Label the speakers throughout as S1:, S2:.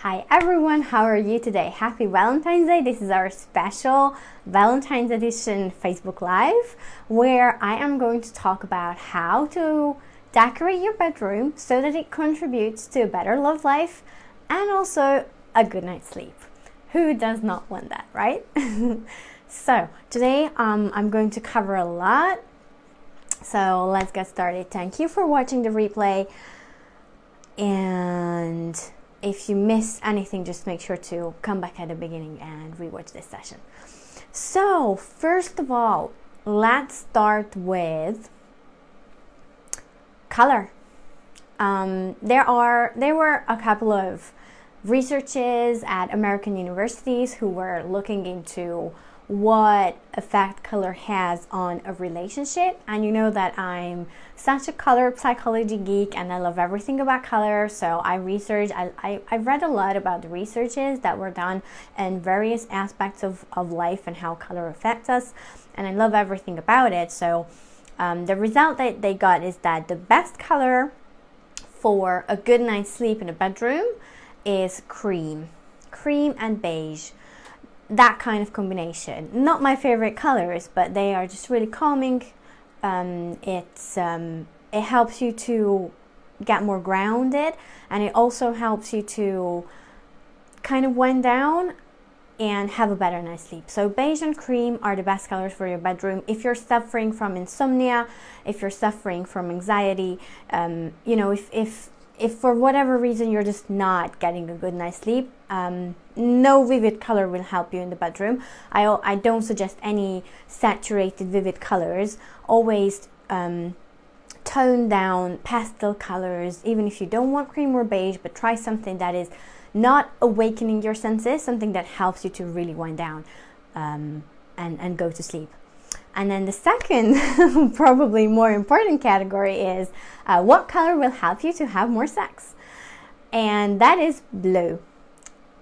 S1: Hi everyone, how are you today? Happy Valentine's Day. This is our special Valentine's edition Facebook Live where I am going to talk about how to decorate your bedroom so that it contributes to a better love life and also a good night's sleep. Who does not want that, right? So today I'm going to cover a lot. So let's get started. Thank you for watching the replay, and if you miss anything, just make sure to come back at the beginning and rewatch this session. So first of all, let's start with color. There were a couple of researchers at American universities who were looking into what effect color has on a relationship, and you know that I'm such a color psychology geek and I love everything about color, so I read a lot about the researches that were done in various aspects of life and how color affects us, and I love everything about it. So the result that they got is that the best color for a good night's sleep in a bedroom is cream and beige. That kind of combination. Not my favorite colors, but they are just really calming. It helps you to get more grounded, and it also helps you to kind of wind down and have a better night's sleep. So beige and cream are the best colors for your bedroom. If you're suffering from insomnia, if you're suffering from anxiety, if for whatever reason you're just not getting a good night's sleep, no vivid color will help you in the bedroom. I don't suggest any saturated vivid colors. Always tone down pastel colors, even if you don't want cream or beige, but try something that is not awakening your senses, something that helps you to really wind down and go to sleep. And then the second, probably more important category is what color will help you to have more sex? And that is blue.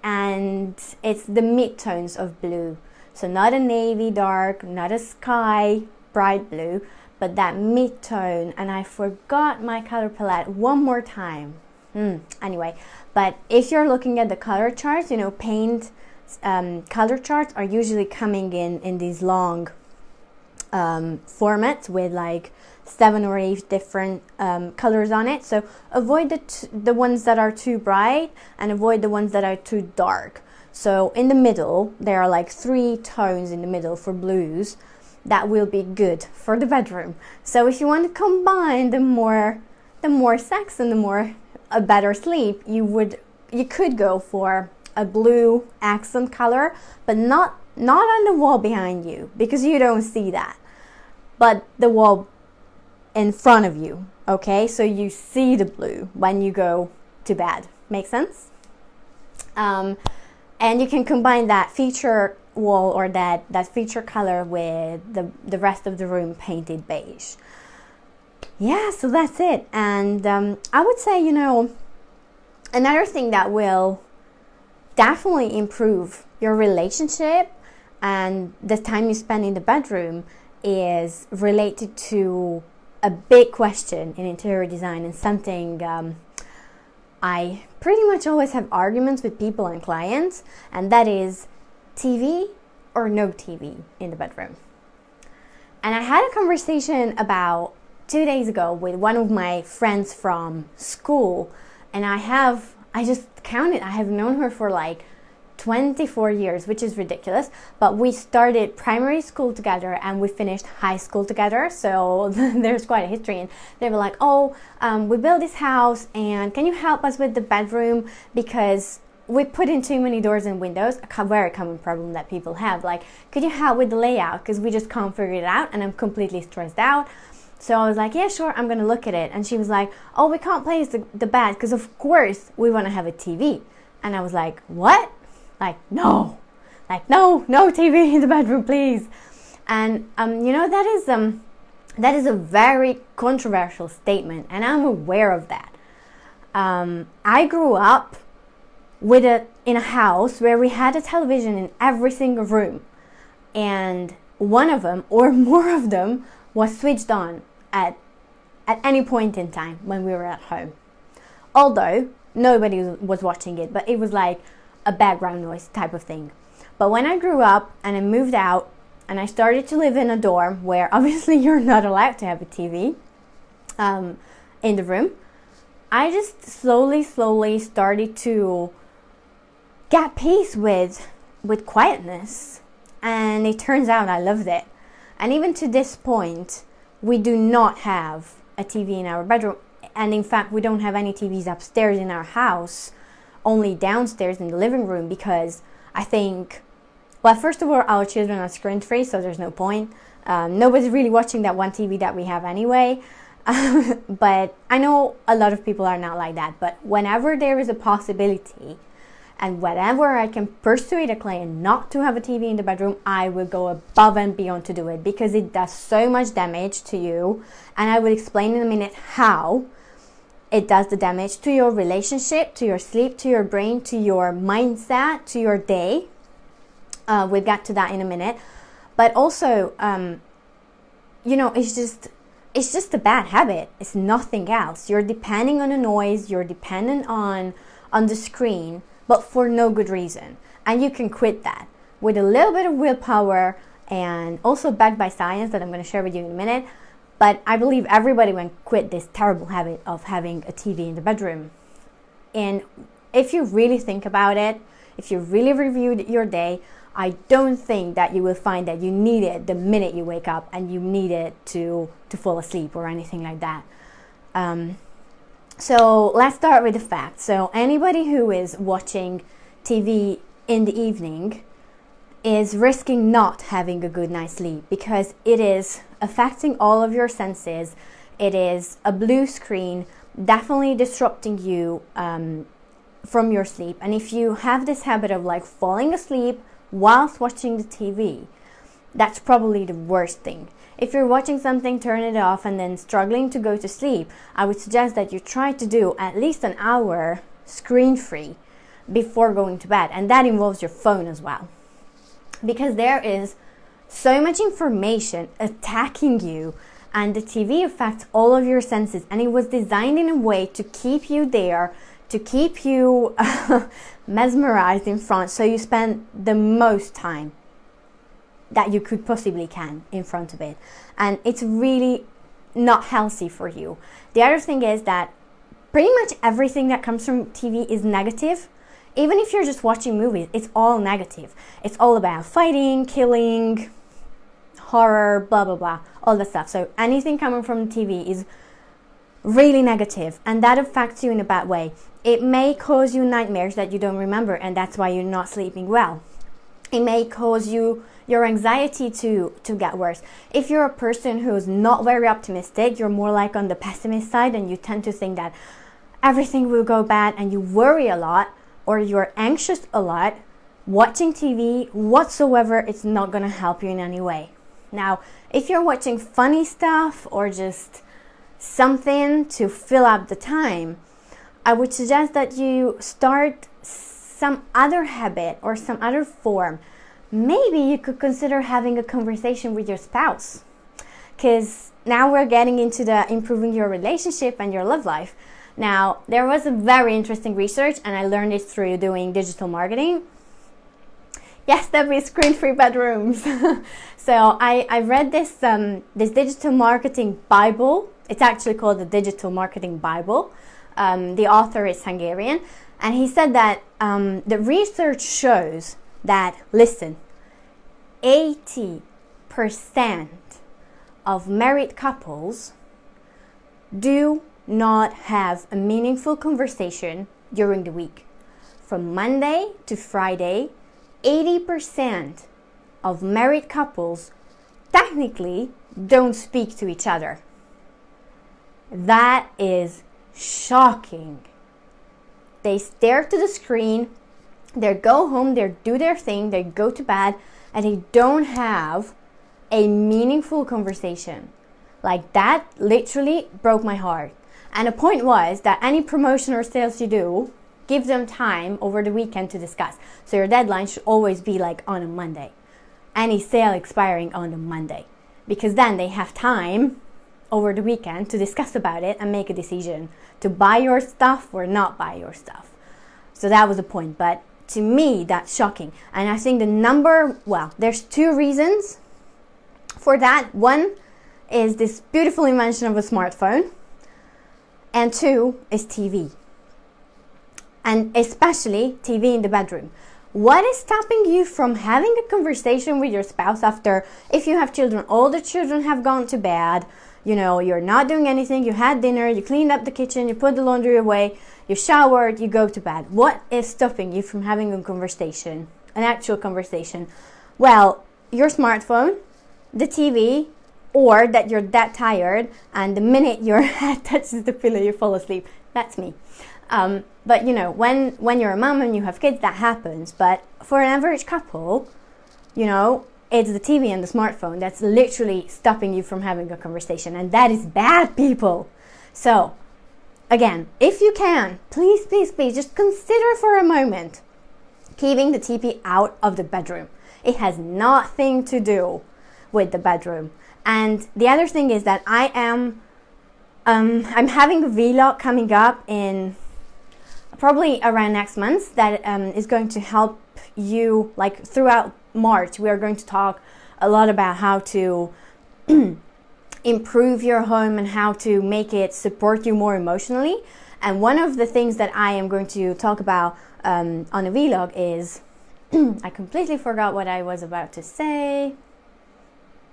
S1: And it's the mid-tones of blue. So not a navy dark, not a sky bright blue, but that mid-tone. And I forgot my color palette one more time. Anyway, but if you're looking at the color charts, paint color charts are usually coming in these long formats with like 7 or 8 different colors on it. So avoid the ones that are too bright and avoid the ones that are too dark. So in the middle, there are like 3 tones in the middle for blues that will be good for the bedroom. So if you want to combine the more sex and a better sleep, you could go for a blue accent color, but not on the wall behind you, because you don't see that, but the wall in front of you, okay? So you see the blue when you go to bed. Make sense? And you can combine that feature wall or that feature color with the rest of the room painted beige. Yeah, so that's it. And I would say, another thing that will definitely improve your relationship and the time you spend in the bedroom is related to a big question in interior design, and something I pretty much always have arguments with people and clients, and that is TV or no TV in the bedroom. And I had a conversation about 2 days ago with one of my friends from school, and I just counted, I have known her for like 24 years, which is ridiculous, but we started primary school together and we finished high school together, so there's quite a history. And they were like, we built this house and can you help us with the bedroom because we put in too many doors and windows, a very common problem that people have. Like, could you help with the layout because we just can't figure it out and I'm completely stressed out. So I was like, yeah, sure, I'm gonna look at it. And she was like, we can't place the bed because of course we want to have a TV. And I was like, what? No TV in the bedroom, please. And that is a very controversial statement, and I'm aware of that. I grew up in a house where we had a television in every single room, and one of them or more of them was switched on at any point in time when we were at home. Although nobody was watching it, but it was like a background noise type of thing. But when I grew up and I moved out and I started to live in a dorm where obviously you're not allowed to have a TV in the room, I just slowly started to get peace with quietness. And it turns out I loved it. And even to this point, we do not have a TV in our bedroom. And in fact, we don't have any TVs upstairs in our house, only downstairs in the living room, because I think, well, first of all, our children are screen free, so there's no point. Nobody's really watching that one TV that we have anyway. But I know a lot of people are not like that. But whenever there is a possibility, and whenever I can persuade a client not to have a TV in the bedroom, I will go above and beyond to do it, because it does so much damage to you. And I will explain in a minute how it does the damage to your relationship, to your sleep, to your brain, to your mindset, to your day. We'll get to that in a minute. But also, it's just a bad habit. It's nothing else. You're depending on the noise. You're dependent on the screen, but for no good reason. And you can quit that with a little bit of willpower, and also backed by science that I'm going to share with you in a minute. But I believe everybody will quit this terrible habit of having a TV in the bedroom. And if you really think about it, if you really reviewed your day, I don't think that you will find that you need it the minute you wake up and you need it to fall asleep or anything like that. So let's start with the facts. So anybody who is watching TV in the evening is risking not having a good night's sleep, because it is affecting all of your senses. It is a blue screen, definitely disrupting you from your sleep. And if you have this habit of like falling asleep whilst watching the TV, that's probably the worst thing. If you're watching something, turn it off, and then struggling to go to sleep, I would suggest that you try to do at least an hour screen-free before going to bed. And that involves your phone as well, because there is so much information attacking you, and the TV affects all of your senses, and it was designed in a way to keep you there, to keep you mesmerized in front, so you spend the most time that you could possibly can in front of it. And it's really not healthy for you. The other thing is that pretty much everything that comes from TV is negative. Even if you're just watching movies, it's all negative. It's all about fighting, killing, horror, blah, blah, blah, all that stuff. So anything coming from TV is really negative, and that affects you in a bad way. It may cause you nightmares that you don't remember, and that's why you're not sleeping well. It may cause you your anxiety to get worse. If you're a person who's not very optimistic, you're more like on the pessimist side, and you tend to think that everything will go bad, and you worry a lot, or you're anxious a lot, watching TV whatsoever, it's not going to help you in any way. Now, if you're watching funny stuff or just something to fill up the time, I would suggest that you start some other habit or some other form. Maybe you could consider having a conversation with your spouse, because now we're getting into the improving your relationship and your love life. Now, there was a very interesting research, and I learned it through doing digital marketing. Yes, that means screen-free bedrooms. So I read this digital marketing Bible. It's actually called the Digital Marketing Bible. The author is Hungarian, and he said that the research shows that, listen, 80% of married couples do not have a meaningful conversation during the week. From Monday to Friday, 80% of married couples technically don't speak to each other. That is shocking. They stare to the screen, they go home, they do their thing, they go to bed, and they don't have a meaningful conversation. Like, that literally broke my heart. And the point was that any promotion or sales you do, give them time over the weekend to discuss. So your deadline should always be like on a Monday. Any sale expiring on a Monday. Because then they have time over the weekend to discuss about it and make a decision to buy your stuff or not buy your stuff. So that was the point. But to me, that's shocking. And I think there's two reasons for that. One is this beautiful invention of a smartphone, and two is TV. And especially TV in the bedroom. What is stopping you from having a conversation with your spouse after, if you have children, all the children have gone to bed, you're not doing anything, you had dinner, you cleaned up the kitchen, you put the laundry away, you showered, you go to bed. What is stopping you from having a conversation, an actual conversation? Well, your smartphone, the TV, or that you're that tired and the minute your head touches the pillow, you fall asleep. That's me. But when you're a mom and you have kids, that happens. But for an average couple, it's the TV and the smartphone that's literally stopping you from having a conversation. And that is bad, people. So, again, if you can, please, just consider for a moment keeping the TV out of the bedroom. It has nothing to do with the bedroom. And the other thing is that I'm having a vlog coming up in probably around next month that is going to help you, like throughout March. We are going to talk a lot about how to improve your home and how to make it support you more emotionally. And one of the things that I am going to talk about on a vlog is I completely forgot what I was about to say.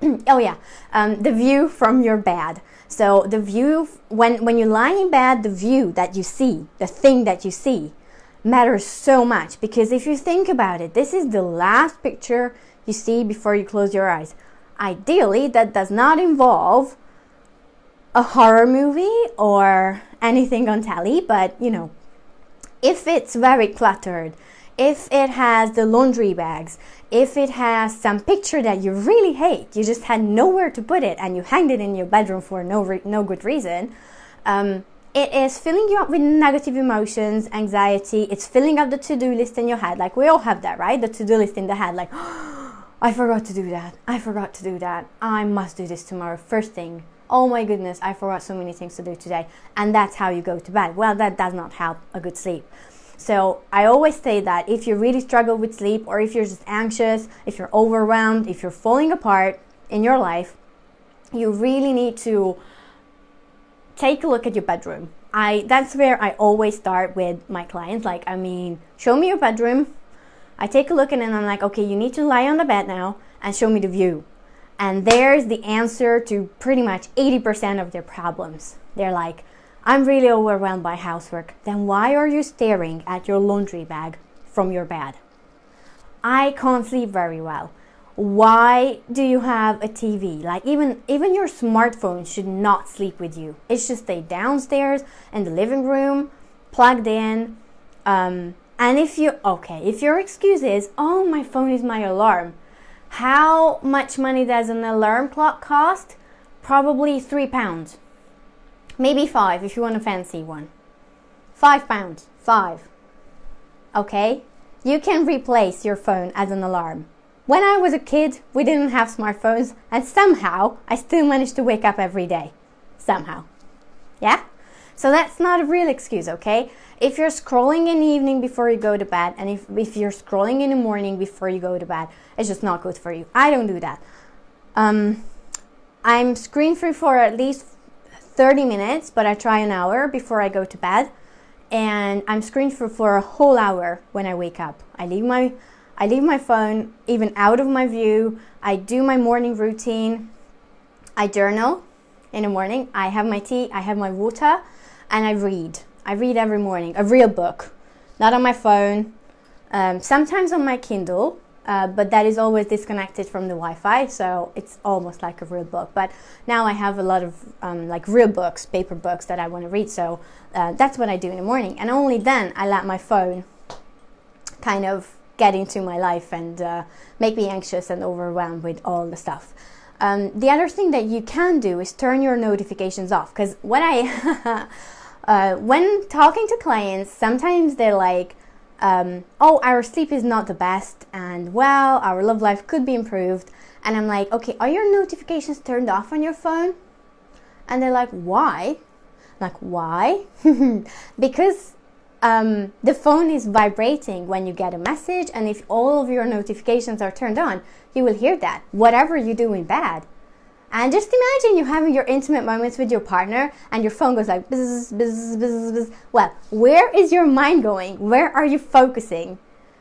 S1: The view from your bed. So the view, when you lie in bed, the view that you see, the thing that you see, matters so much. Because if you think about it, this is the last picture you see before you close your eyes. Ideally, that does not involve a horror movie or anything on telly, but if it's very cluttered, if it has the laundry bags, if it has some picture that you really hate, you just had nowhere to put it and you hanged it in your bedroom for no good reason, it is filling you up with negative emotions, anxiety. It's filling up the to-do list in your head. Like we all have that, right? The to-do list in the head, like, I forgot to do that. I must do this tomorrow first thing. Oh my goodness, I forgot so many things to do today. And that's how you go to bed. Well, that does not help a good sleep. So I always say that if you really struggle with sleep, or if you're just anxious, if you're overwhelmed, if you're falling apart in your life, you really need to take a look at your bedroom. That's where I always start with my clients. Show me your bedroom. I take a look and then I'm like, okay, you need to lie on the bed now and show me the view. And there's the answer to pretty much 80% of their problems. They're like, I'm really overwhelmed by housework. Then why are you staring at your laundry bag from your bed? I can't sleep very well. Why do you have a TV? Like even your smartphone should not sleep with you. It should stay downstairs in the living room, plugged in. And if your excuse is, oh, my phone is my alarm. How much money does an alarm clock cost? Probably £3. Maybe 5 if you want a fancy one. £5. 5. Okay? You can replace your phone as an alarm. When I was a kid, we didn't have smartphones, and somehow I still managed to wake up every day. Somehow. Yeah? So that's not a real excuse, okay? If you're scrolling in the evening before you go to bed, and if you're scrolling in the morning before you go to bed, it's just not good for you. I don't do that. I'm screen-free for at least 30 minutes, but I try an hour before I go to bed, and I'm screen-free for a whole hour when I wake up. I leave my phone even out of my view. I do my morning routine. I journal in the morning. I have my tea, I have my water, and I read. I read every morning, a real book, not on my phone, sometimes on my Kindle, but that is always disconnected from the Wi-Fi, so it's almost like a real book. But now I have a lot of real books, paper books that I want to read, so that's what I do in the morning. And only then I let my phone kind of get into my life and make me anxious and overwhelmed with all the stuff. The other thing that you can do is turn your notifications off, because when talking to clients, sometimes they're like, our sleep is not the best, and well, our love life could be improved. And I'm like, okay, are your notifications turned off on your phone? And they're like, why? Like, why? Because the phone is vibrating when you get a message, and if all of your notifications are turned on, you will hear that, whatever you do in bed. And just imagine you having your intimate moments with your partner and your phone goes like buzz, buzz, buzz, buzz. Well, where is your mind going? Where are you focusing?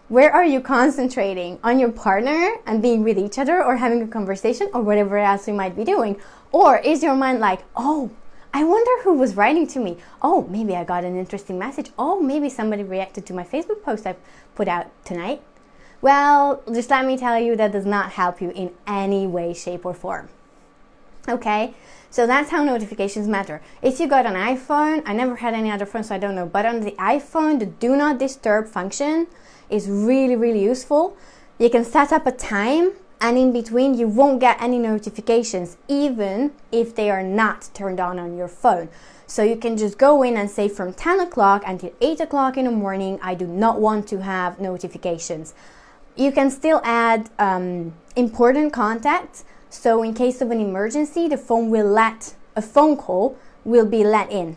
S1: Where are you concentrating? On your partner and being with each other, or having a conversation, or whatever else you might be doing? Or is your mind like, oh, I wonder who was writing to me. Oh, maybe I got an interesting message. Oh, maybe somebody reacted to my Facebook post I put out tonight. Well, just let me tell you, that does not help you in any way, shape, or form. Okay, so that's how notifications matter. If you got an iPhone, I never had any other phone, so I don't know, but on the iPhone, the do not disturb function is really, really useful. You can set up a time, and in between you won't get any notifications, even if they are not turned on your phone. So you can just go in and say from 10 o'clock until 8 o'clock in the morning, I do not want to have notifications. You can still add important contacts. So in case of an emergency, a phone call will be let in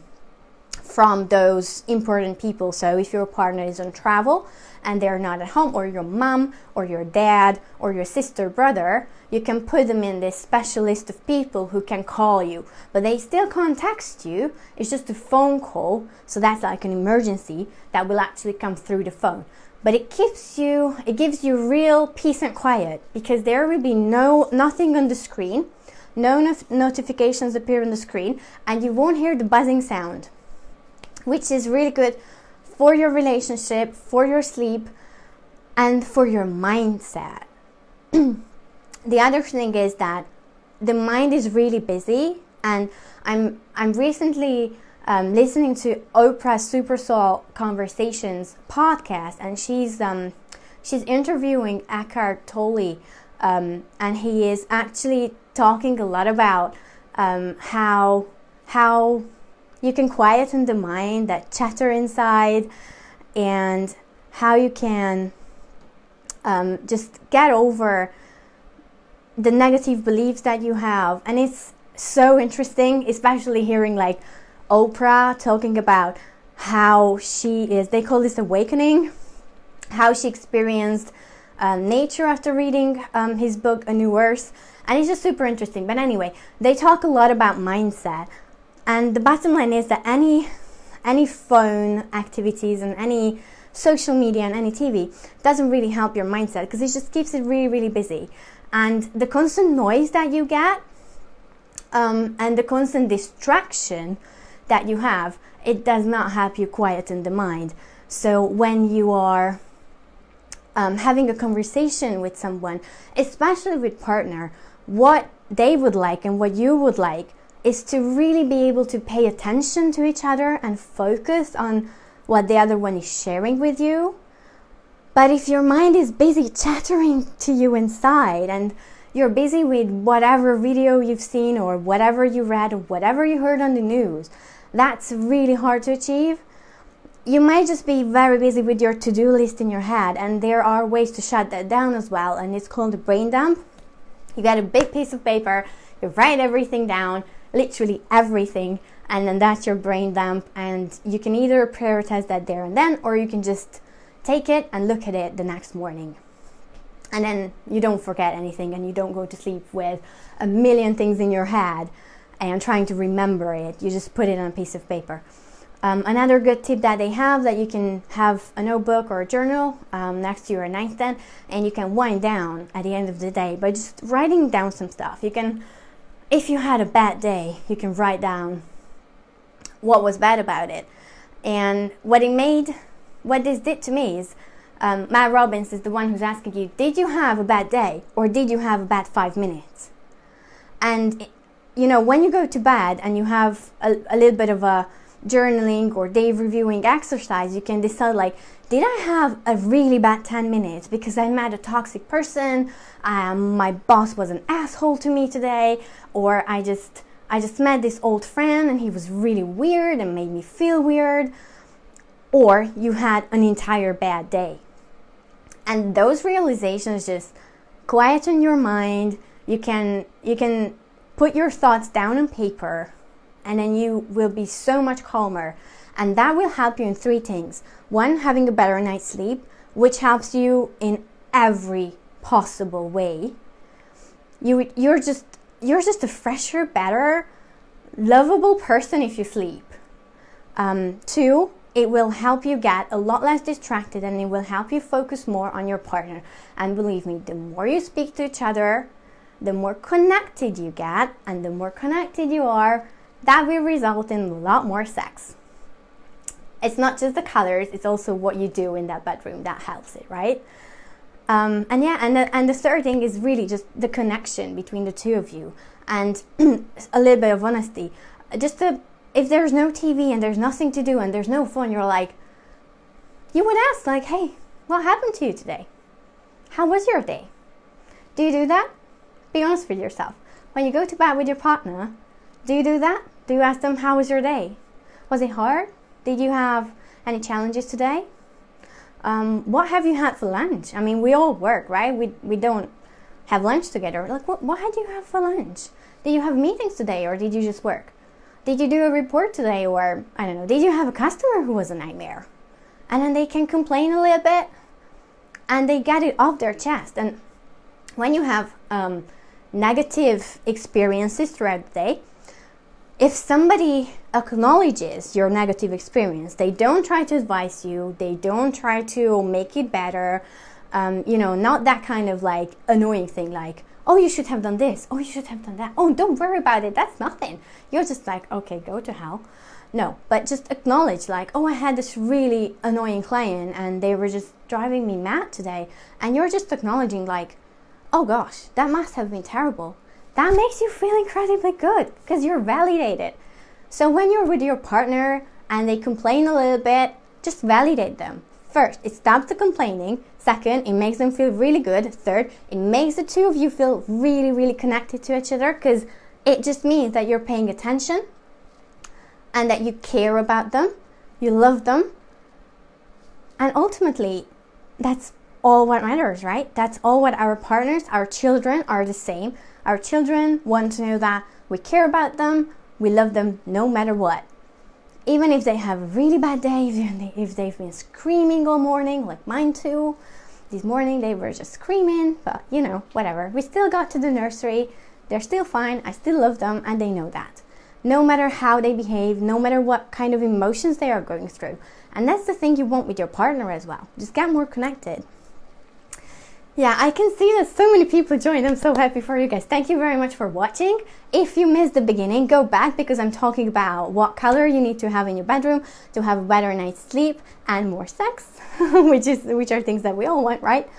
S1: from those important people. So if your partner is on travel and they're not at home, or your mom or your dad or your sister, brother, you can put them in this special list of people who can call you, but they still can't text you. It's just a phone call. So that's like an emergency that will actually come through the phone. But it gives you real peace and quiet, because there will be nothing on the screen, no notifications appear on the screen, and you won't hear the buzzing sound, which is really good for your relationship, for your sleep, and for your mindset. The other thing is that the mind is really busy, and I'm recently listening to Oprah's Super Soul Conversations podcast, and she's interviewing Eckhart Tolle, and he is actually talking a lot about how you can quieten the mind, that chatter inside, and how you can just get over the negative beliefs that you have. And it's so interesting, especially hearing like Oprah talking about how they call this awakening, how she experienced nature after reading his book, A New Earth. And it's just super interesting. But anyway, they talk a lot about mindset. And the bottom line is that any phone activities and any social media and any TV doesn't really help your mindset, because it just keeps it really, really busy. And the constant noise that you get and the constant distraction that you have, it does not help you quieten the mind. So when you are having a conversation with someone, especially with partner, what they would like and what you would like is to really be able to pay attention to each other and focus on what the other one is sharing with you. But if your mind is busy chattering to you inside, and you're busy with whatever video you've seen or whatever you read or whatever you heard on the news, that's really hard to achieve. You might just be very busy with your to-do list in your head, and there are ways to shut that down as well, and it's called a brain dump. You get a big piece of paper, you write everything down, literally everything, and then that's your brain dump, and you can either prioritize that there and then, or you can just take it and look at it the next morning. And then you don't forget anything, and you don't go to sleep with a million things in your head and trying to remember it. You just put it on a piece of paper. Another good tip that they have, that you can have a notebook or a journal next to your nightstand, and you can wind down at the end of the day by just writing down some stuff. You can, if you had a bad day, you can write down what was bad about it. And what this did to me is, Matt Robbins is the one who's asking you, did you have a bad day, or did you have a bad 5 minutes? And you know, when you go to bed and you have a little bit of a journaling or day reviewing exercise, you can decide, like, did I have a really bad 10 minutes because I met a toxic person, my boss was an asshole to me today, or I just met this old friend and he was really weird and made me feel weird, or you had an entire bad day. And those realizations just quieten your mind. You can put your thoughts down on paper, and then you will be so much calmer. And that will help you in 3 things. 1, having a better night's sleep, which helps you in every possible way. You're just a fresher, better, lovable person if you sleep. 2, it will help you get a lot less distracted, and it will help you focus more on your partner. And believe me, the more you speak to each other, the more connected you get, and the more connected you are, that will result in a lot more sex. It's not just the colors, it's also what you do in that bedroom that helps it, right? And the third thing is really just the connection between the two of you, and a little bit of honesty. If there's no TV and there's nothing to do and there's no fun, you would ask like, hey, what happened to you today? How was your day? Do you do that? Be honest with yourself. When you go to bed with your partner, do you do that? Do you ask them, how was your day? Was it hard? Did you have any challenges today? What have you had for lunch? I mean, we all work, right? We don't have lunch together. Like, what did you have for lunch? Did you have meetings today, or did you just work? Did you do a report today, or I don't know, did you have a customer who was a nightmare? And then they can complain a little bit, and they get it off their chest. And when you have negative experiences throughout the day, if somebody acknowledges your negative experience, they don't try to advise you, they don't try to make it better, not that kind of like annoying thing like, oh, you should have done this, oh, you should have done that, oh, don't worry about it, that's nothing. You're just like, okay, go to hell. No, but just acknowledge like, oh, I had this really annoying client and they were just driving me mad today. And you're just acknowledging like, oh gosh, that must have been terrible. That makes you feel incredibly good because you're validated. So when you're with your partner and they complain a little bit, just validate them. First, it stops the complaining. Second, it makes them feel really good. Third, it makes the two of you feel really, really connected to each other because it just means that you're paying attention and that you care about them, you love them. And ultimately, that's all what matters, right? That's all what our partners, our children are the same. Our children want to know that we care about them, we love them no matter what. Even if they have a really bad day, if they've been screaming all morning, like mine too. This morning they were just screaming, but whatever. We still got to the nursery, they're still fine, I still love them, and they know that. No matter how they behave, no matter what kind of emotions they are going through. And that's the thing you want with your partner as well. Just get more connected. Yeah, I can see that so many people joined. I'm so happy for you guys. Thank you very much for watching. If you missed the beginning, go back because I'm talking about what color you need to have in your bedroom to have a better night's sleep and more sex, which are things that we all want, right?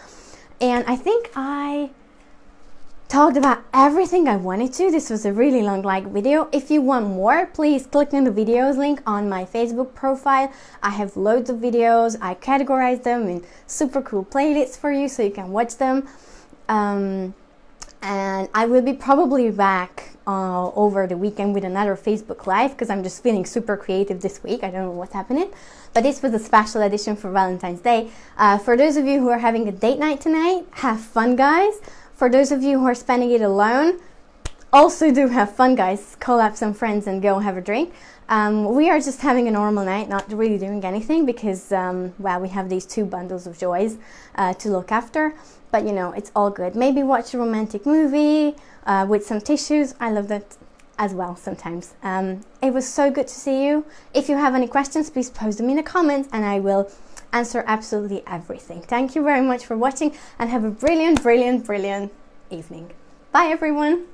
S1: And I think I talked about everything I wanted to. This was a really long video. If you want more, please click on the videos link on my Facebook profile. I have loads of videos. I categorize them in super cool playlists for you so you can watch them. And I will be probably back over the weekend with another Facebook Live because I'm just feeling super creative this week. I don't know what's happening. But this was a special edition for Valentine's Day. For those of you who are having a date night tonight, have fun, guys. For those of you who are spending it alone, also do have fun, guys. Call up some friends and go have a drink. We are just having a normal night, not really doing anything because, we have these 2 bundles of joys to look after. But, it's all good. Maybe watch a romantic movie with some tissues. I love that as well sometimes. It was so good to see you. If you have any questions, please post them in the comments and I will answer absolutely everything. Thank you very much for watching and have a brilliant, brilliant, brilliant evening. Bye, everyone.